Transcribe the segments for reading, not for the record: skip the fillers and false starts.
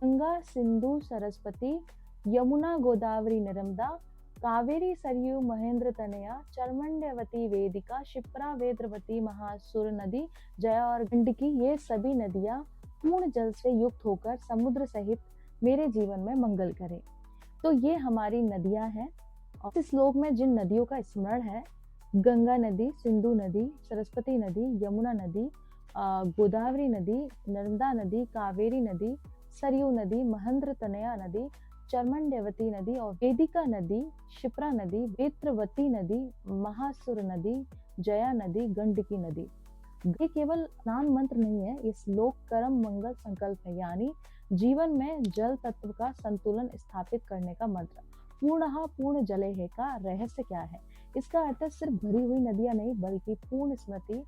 गंगा, सिंधु, सरस्वती, यमुना, गोदावरी, नर्मदा, कावेरी, सरयू, महेंद्र तनया, चर्मण्यवती, वेदिका, क्षिप्रा, वेद्रवती, महासुर नदी, जया और गंडकी, ये सभी नदियां पूर्ण जल से युक्त होकर समुद्र सहित मेरे जीवन में मंगल करें। तो ये हमारी नदियां हैं। और इस श्लोक में जिन नदियों का स्मरण है, गंगा नदी, सिंधु नदी, सरस्वती नदी, यमुना नदी, गोदावरी नदी, नर्मदा नदी, कावेरी नदी, सरयू नदी, महेंद्र तनया नदी, चर्मण्यवती नदी और वेदिका नदी, क्षिप्रा नदी, वेत्रवती नदी, महासुर नदी, जया नदी, गंडकी नदी। ये केवल स्नान मंत्र नहीं है, ये श्लोक कर्म मंगल संकल्प है, यानी जीवन में जल तत्व का संतुलन स्थापित करने का मंत्र। पूर्णः पूर्ण जले है का रहस्य क्या है? इसका अर्थ सिर्फ भरी हुई नदियां नहीं, बल्कि पूर्ण स्मृति,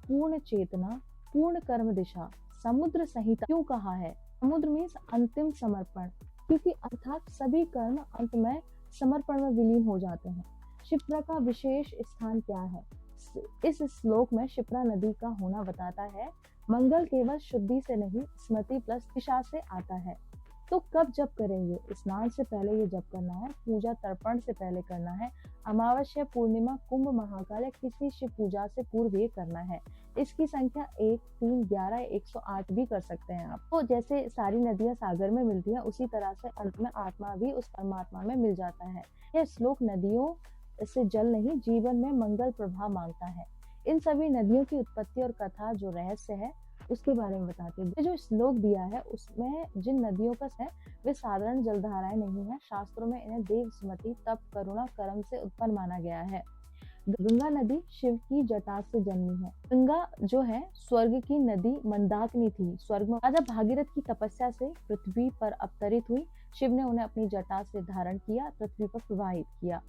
पूर्ण चेतना, पूर्ण कर्म दिशा। समुद्र संहिता क्यों कहा है? समुद्र मीन्स अंतिम समर्पण, क्योंकि अर्थात सभी कर्म अंत में समर्पण में विलीन हो जाते हैं। क्षिप्रा का विशेष स्थान क्या है? इस श्लोक में क्षिप्रा नदी का होना बताता है मंगल केवल शुद्धि से नहीं, स्मृति प्लस दिशा से आता है। तो कब जप करेंगे? स्नान से पहले ये जप करना है, पूजा तर्पण से पहले करना है, अमावस्या, पूर्णिमा, कुंभ, महाकाल या किसी शिव पूजा से पूर्व ये करना है। इसकी संख्या 1, 3, 11, 108 भी कर सकते हैं आप। तो जैसे सारी नदियां सागर में मिलती हैं, उसी तरह से अंत में आत्मा भी उस परमात्मा में मिल जाता है। यह श्लोक नदियों से जल नहीं, जीवन में मंगल प्रभाव मांगता है। इन सभी नदियों की उत्पत्ति और कथा जो रहस्य है उसके बारे में बताते हैं। जो श्लोक दिया है उसमें जिन नदियों का है वे साधारण जलधाराएं नहीं है। शास्त्रों में इन्हें देव, स्मृति, तप, करुणा, कर्म से उत्पन्न माना गया है। गंगा नदी शिव की जटा से जन्मी है। गंगा जो है स्वर्ग की नदी मंदाकिनी थी। स्वर्ग में राजा भागीरथ की तपस्या से पृथ्वी पर अवतरित हुई। शिव ने उन्हें अपनी जटा से धारण किया, पृथ्वी पर प्रवाहित किया।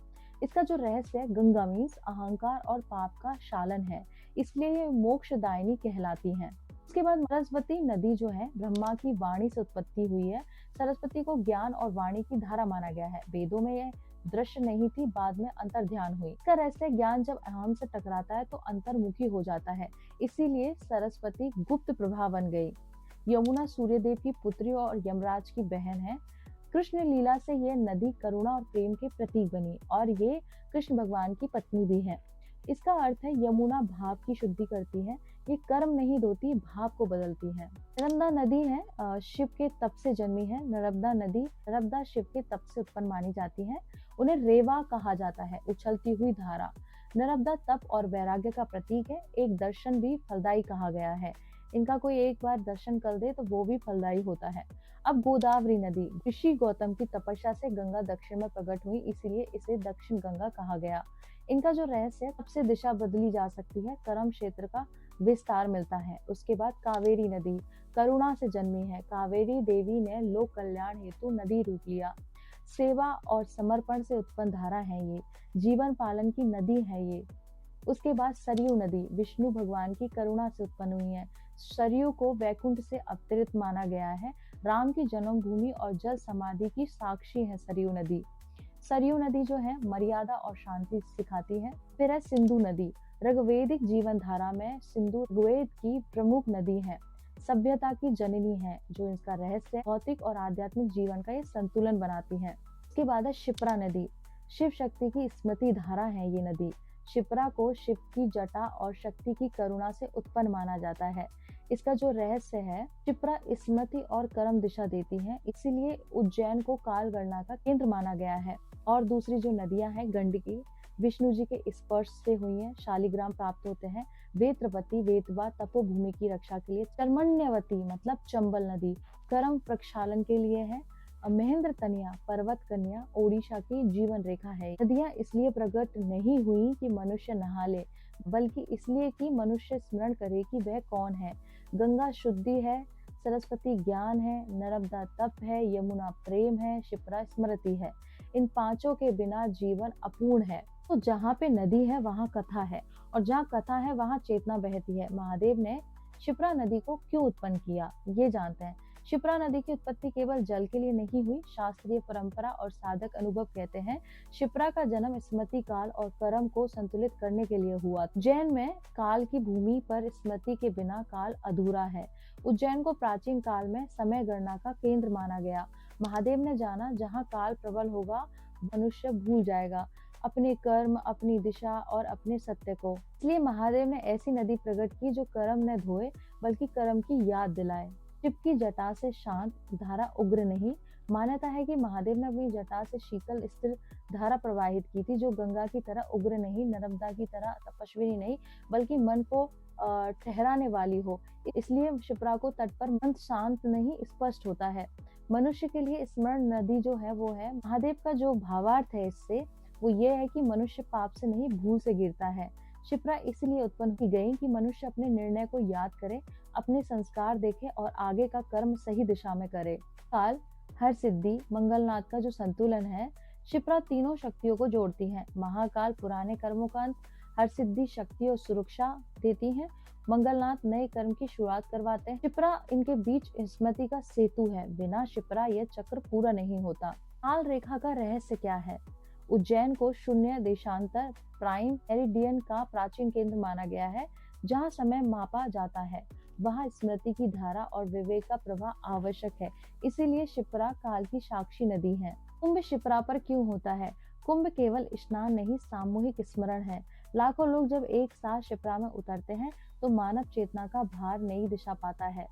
इसका जो रहस्य है, गंगा मीन्स अहंकार और पाप का शालन है, इसलिए ये मोक्षदायिनी कहलाती है। उसके बाद सरस्वती नदी जो है ब्रह्मा की वाणी से उत्पत्ति हुई है। सरस्वती को ज्ञान और वाणी की धारा माना गया है। वेदों में यह दृश्य नहीं थी, बाद में अंतर ध्यान हुई। इसका रहस्य, ज्ञान जब अहम से टकराता है तो अंतर्मुखी हो जाता है, इसीलिए सरस्वती गुप्त प्रभा बन गई। यमुना सूर्यदेव की पुत्री और यमराज की बहन है। कृष्ण लीला से यह नदी करुणा और प्रेम के प्रतीक बनी और ये कृष्ण भगवान की पत्नी भी है। इसका अर्थ है यमुना भाव की शुद्धि करती है, ये कर्म नहीं धोती, भाव को बदलती है। नर्मदा नदी है शिव के तप से जन्मी है। नर्मदा शिव के तप से उत्पन्न मानी जाती है। उन्हें रेवा कहा जाता है, उछलती हुई धारा। नर्मदा तप और वैराग्य का प्रतीक है। एक दर्शन भी फलदायी कहा गया है। इनका कोई एक बार दर्शन कर दे तो वो भी फलदायी होता है। अब गोदावरी नदी, ऋषि गौतम की तपस्या से गंगा दक्षिण में प्रकट हुई, इसीलिए इसे दक्षिण गंगा कहा गया। इनका जो रहस्य है, सबसे दिशा बदली जा सकती है, कर्म क्षेत्र का विस्तार मिलता है। उसके बाद कावेरी नदी करुणा से जन्मी है। कावेरी देवी ने लोक कल्याण हेतु नदी रूप लिया। सेवा और समर्पण से उत्पन्न धारा है ये, जीवन पालन की नदी है ये। उसके बाद सरयू नदी विष्णु भगवान की करुणा से उत्पन्न हुई है। सरयू को वैकुंठ से अवतरित माना गया है। राम की जन्मभूमि और जल समाधि की साक्षी है सरयू नदी। सरयू नदी जो है मर्यादा और शांति सिखाती है। फिर है सिंधु नदी, ऋग्वेदिक जीवन धारा में सिंधु ऋग्वेद की प्रमुख नदी है, सभ्यता की जननी है। जो इसका रहस्य भौतिक और आध्यात्मिक जीवन का ये संतुलन बनाती है। इसके बाद है क्षिप्रा नदी, शिव शक्ति की स्मृति धारा है ये नदी। क्षिप्रा को शिव की जटा और शक्ति की करुणा से उत्पन्न माना जाता है। इसका जो रहस्य है, क्षिप्रा स्मृति और कर्म दिशा देती है, इसीलिए उज्जैन को काल गणना का केंद्र माना गया है। और दूसरी जो नदियां हैं, गंडकी विष्णु जी के स्पर्श से हुई है, शालिग्राम प्राप्त होते हैं। वेत्रवती वेतवा तपोभूमि की रक्षा के लिए। चर्मण्यवती मतलब चंबल नदी कर्म प्रक्षालन के लिए है। महेंद्र तनया पर्वत कन्या ओडिशा की जीवन रेखा है। नदियां इसलिए प्रकट नहीं हुई कि मनुष्य नहा ले, बल्कि इसलिए कि मनुष्य स्मरण करे कि वह कौन है। गंगा शुद्धि है, सरस्वती ज्ञान है, नर्मदा तप है, यमुना प्रेम है, क्षिप्रा स्मृति है। इन पांचों के बिना जीवन अपूर्ण है। तो जहाँ पे नदी है वहाँ कथा है, और जहाँ कथा है वहाँ चेतना बहती है। महादेव ने क्षिप्रा नदी को क्यों उत्पन्न किया, ये जानते हैं। शिप्रा नदी की उत्पत्ति केवल जल के लिए नहीं हुई, शास्त्रीय परंपरा और साधक अनुभव कहते हैं शिप्रा का जन्म स्मृति काल और कर्म को संतुलित करने के लिए हुआ। उज्जैन में काल की भूमि पर स्मृति के बिना काल अधूरा है। उज्जैन को प्राचीन काल में समय गणना का केंद्र माना गया। महादेव ने जाना, जहाँ काल प्रबल होगा मनुष्य भूल जाएगा अपने कर्म, अपनी दिशा और अपने सत्य को। इसलिए महादेव ने ऐसी नदी प्रकट की जो कर्म न धोए बल्कि कर्म की याद दिलाए। शिव की जटा से शांत धारा उग्र नहीं। मान्यता है कि महादेव ने अपनी जटा से शीतल स्थिर धारा प्रवाहित की थी, जो गंगा की तरह उग्र नहीं, नर्मदा की तरह तपस्विनी नहीं, बल्कि मन को ठहराने वाली हो। इसलिए शिप्रा को तट पर मन शांत नहीं स्पष्ट होता है। मनुष्य के लिए स्मरण नदी जो है वो है महादेव का। जो भावार्थ है इससे वो ये है कि मनुष्य पाप से नहीं भूल से गिरता है। शिप्रा इसलिए उत्पन्न की गई कि मनुष्य अपने निर्णय को याद करे, अपने संस्कार देखे और आगे का कर्म सही दिशा में करे। काल, हर सिद्धि, मंगलनाथ का जो संतुलन है, शिप्रा तीनों शक्तियों को जोड़ती है। महाकाल पुराने कर्मों का अंत, हर सिद्धि शक्ति और सुरक्षा देती है, मंगलनाथ नए कर्म की शुरुआत करवाते हैं। शिप्रा इनके बीच स्मृति का सेतु है। बिना शिप्रा यह चक्र पूरा नहीं होता। काल रेखा का रहस्य क्या है? उज्जैन को शून्य देशांतर प्राइम मेरिडियन का प्राचीन केंद्र माना गया है, जहाँ समय मापा जाता है। वहाँ स्मृति की धारा और विवेक का प्रवाह आवश्यक है। इसीलिए शिप्रा काल की साक्षी नदी है। कुंभ शिप्रा पर क्यों होता है? कुंभ केवल स्नान नहीं, सामूहिक स्मरण है। लाखों लोग जब एक साथ शिप्रा में उतरते हैं तो मानव चेतना का भार नई दिशा पाता है।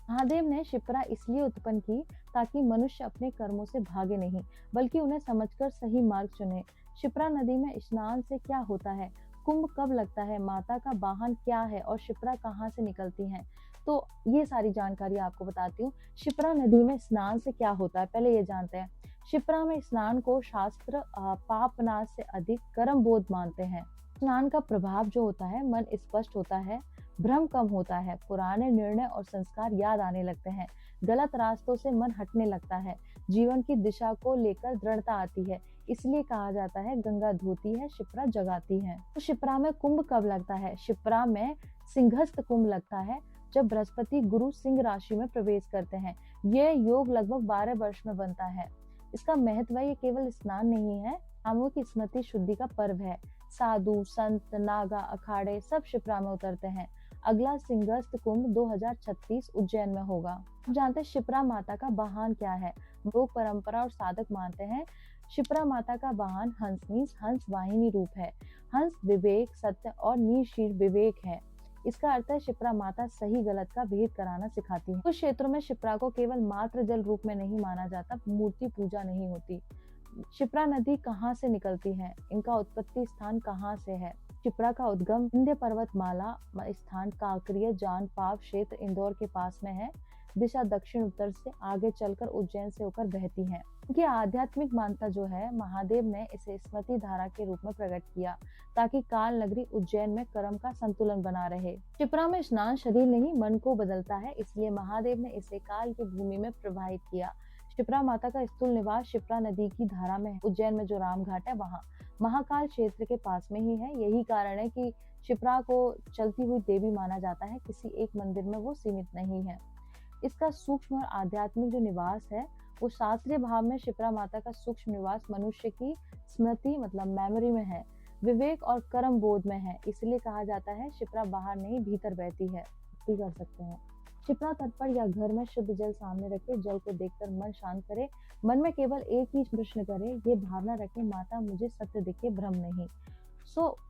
महादेव ने शिप्रा इसलिए उत्पन्न की ताकि मनुष्य अपने कर्मों से भागे नहीं, बल्कि उन्हें समझकर सही मार्ग चुने। शिप्रा नदी में स्नान से क्या होता है? कुंभ कब लगता है? माता का वाहन क्या है? और शिप्रा कहाँ से निकलती हैं? तो ये सारी जानकारी आपको बताती हूँ। शिप्रा नदी में स्नान से क्या होता है, पहले ये जानते हैं। शिप्रा में स्नान को शास्त्र पापनाश से अधिक कर्म बोध मानते हैं। स्नान का प्रभाव जो होता है, मन स्पष्ट होता है, भ्रम कम होता है, पुराने निर्णय और संस्कार याद आने लगते हैं, गलत रास्तों से मन हटने लगता है, जीवन की दिशा को लेकर दृढ़ता आती है। इसलिए कहा जाता है गंगा धोती है, शिप्रा जगाती है। तो शिप्रा में कुंभ कब लगता है? शिप्रा में सिंहस्थ कुंभ लगता है, जब बृहस्पति गुरु सिंह राशि में प्रवेश करते हैं। यह योग लगभग 12 वर्ष में बनता है। इसका महत्व ये केवल स्नान नहीं है, सामूहिक स्मृति शुद्धि का पर्व है। साधु, संत, नागा, अखाड़े सब शिप्रा में उतरते हैं। अगला सिंहस्थ कुंभ 2036 उज्जैन में होगा। जानते हैं शिप्रा माता का वाहन क्या है? लोक परंपरा और साधक मानते हैं शिप्रा माता का वाहन हंस मीन्स हंस वाहिनी रूप है। हंस विवेक, सत्य और निशील विवेक है। इसका अर्थ है शिप्रा माता सही गलत का भेद कराना सिखाती है। कुछ क्षेत्रों में शिप्रा को केवल मात्र जल रूप में नहीं माना जाता, मूर्ति पूजा नहीं होती। शिप्रा नदी कहाँ से निकलती है? इनका उत्पत्ति स्थान कहाँ से है? शिप्रा का उद्गम विंध्य पर्वतमाला स्थान काकरिया जानपाव क्षेत्र इंदौर के पास में है। दिशा दक्षिण उत्तर से आगे चलकर उज्जैन से होकर बहती है। इनकी आध्यात्मिक मान्यता जो है, महादेव ने इसे स्मृति धारा के रूप में प्रकट किया ताकि काल नगरी उज्जैन में कर्म का संतुलन बना रहे। शिप्रा में स्नान शरीर नहीं मन को बदलता है, इसलिए महादेव ने इसे काल की भूमि में प्रवाहित किया। शिप्रा माता का स्थूल निवास शिप्रा नदी की धारा में है। उज्जैन में जो रामघाट है वहाँ महाकाल क्षेत्र के पास में ही है। यही कारण है कि शिप्रा को चलती हुई देवी माना जाता है, किसी एक मंदिर में वो सीमित नहीं है। इसका सूक्ष्म और आध्यात्मिक जो निवास है वो शास्त्रीय भाव में शिप्रा माता का सूक्ष्म निवास मनुष्य की स्मृति मतलब मेमोरी में है, विवेक और कर्म बोध में है। इसलिए कहा जाता है शिप्रा बाहर नहीं भीतर बहती है। भी कर सकते हैं। शिप्रा तट पर या घर में शुद्ध जल सामने रखे, जल को देखकर मन शांत करे, मन में केवल एक ही प्रश्न करे, ये भावना रखे माता मुझे सत्य दिखे भ्रम नहीं।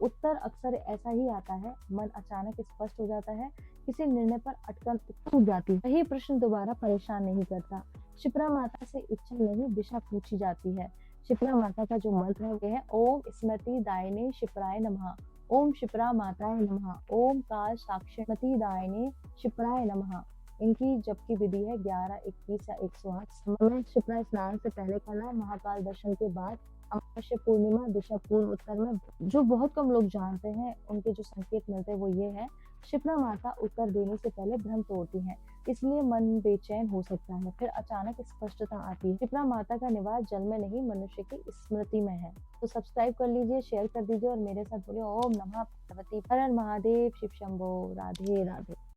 उत्तर अक्सर ऐसा ही आता है, मन अचानक स्पष्ट हो जाता है, किसी निर्णय पर अटकन टूट जाती है, वही प्रश्न दोबारा परेशान नहीं करता। शिप्रा माता से इच्छा नहीं दिशा पूछी जाती है। शिप्रा माता का जो मंत्र है वो है ओम स्मृति दायिने शिप्राय नमः, ओम शिप्रा माताय नमः, ओम काल साक्षिमती दायिने शिप्राय नमः। इनकी जप की विधि है 11, 21 या 108। समय शिप्रा स्नान से पहले करना, महाकाल दर्शन के बाद, अमावस्या पूर्णिमा, दिशा पूर्व उत्तर में। जो बहुत कम लोग जानते हैं, उनके जो संकेत मिलते हैं वो ये है, शिप्रा माता उत्तर देने से पहले भ्रम तोड़ती है, इसलिए मन बेचैन हो सकता है, फिर अचानक स्पष्टता आती है। शिप्रा माता का निवास जल में नहीं मनुष्य की स्मृति में है। तो सब्सक्राइब कर लीजिए, शेयर कर दीजिए और मेरे साथ बोलिए ओम नमः भगवती हर हर महादेव, शिव शंभो, राधे राधे।